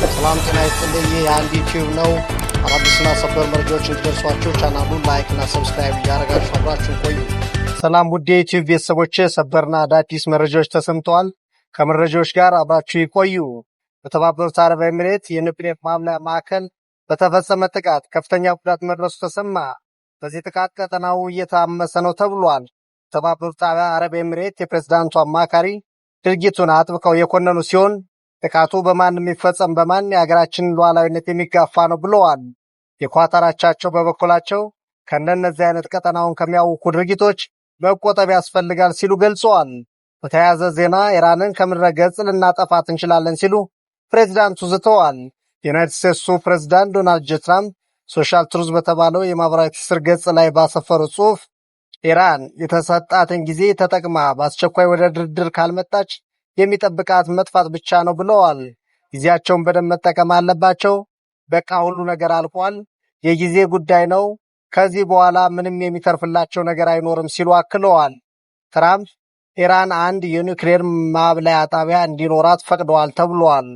ሰላም ጤና ይስጥልኝ። የአንድ ዩቲዩብ ነው። አዳዲስና ሰበር መረጃዎች እንዲደርሷችሁ ቻናሉን ላይክ እና ሰብስክራይብ እያደረጋችሁ አብራችሁን ቆዩ። ሰላም ውድ የዩቲዩብ ቤተሰቦች፣ ሰበርና አዳዲስ መረጃዎች ተሰምተዋል። ከመረጃዎች ጋር አብራችሁ ይቆዩ። በተባበሩት አረብ ኤሚሬት የኒውክሌር ማብላያ ማዕከል በተፈጸመ ጥቃት ከፍተኛ ጉዳት መድረሱ ተሰማ። በዚህ ጥቃት ቀጠናው እየታመሰ ነው ተብሏል። የተባበሩት አረብ ኤሚሬት የፕሬዝዳንቱ አማካሪ ድርጊቱን አጥብቀው የኮነኑ ሲሆን ጥቃቱ በማን የሚፈጸም በማን የሀገራችንን ሉዓላዊነት የሚጋፋ ነው ብለዋል። የኳታር አቻቸው በበኩላቸው ከእነዚህ አይነት ቀጠናውን ከሚያውኩ ድርጊቶች መቆጠብ ያስፈልጋል ሲሉ ገልጸዋል። በተያያዘ ዜና ኢራንን ከምድረ ገጽ ልናጠፋት እንችላለን ሲሉ ፕሬዝዳንቱ ዝተዋል። የዩናይትድ ስቴትሱ ፕሬዝዳንት ዶናልድ ጄ ትራምፕ ሶሻል ትሩዝ በተባለው የማህበራዊ ትስስር ገጽ ላይ ባሰፈሩ ጽሑፍ ኢራን የተሰጣትን ጊዜ ተጠቅማ በአስቸኳይ ወደ ድርድር ካልመጣች የሚጠብቃት መጥፋት ብቻ ነው ብለዋል። ጊዜያቸውን በደንብ መጠቀም አለባቸው። በቃ ሁሉ ነገር አልቋል። የጊዜ ጉዳይ ነው። ከዚህ በኋላ ምንም የሚተርፍላቸው ነገር አይኖርም ሲሉ አክለዋል። ትራምፕ ኢራን አንድ የኒውክሌር ማብላያ ጣቢያ እንዲኖራት ፈቅደዋል ተብሏል።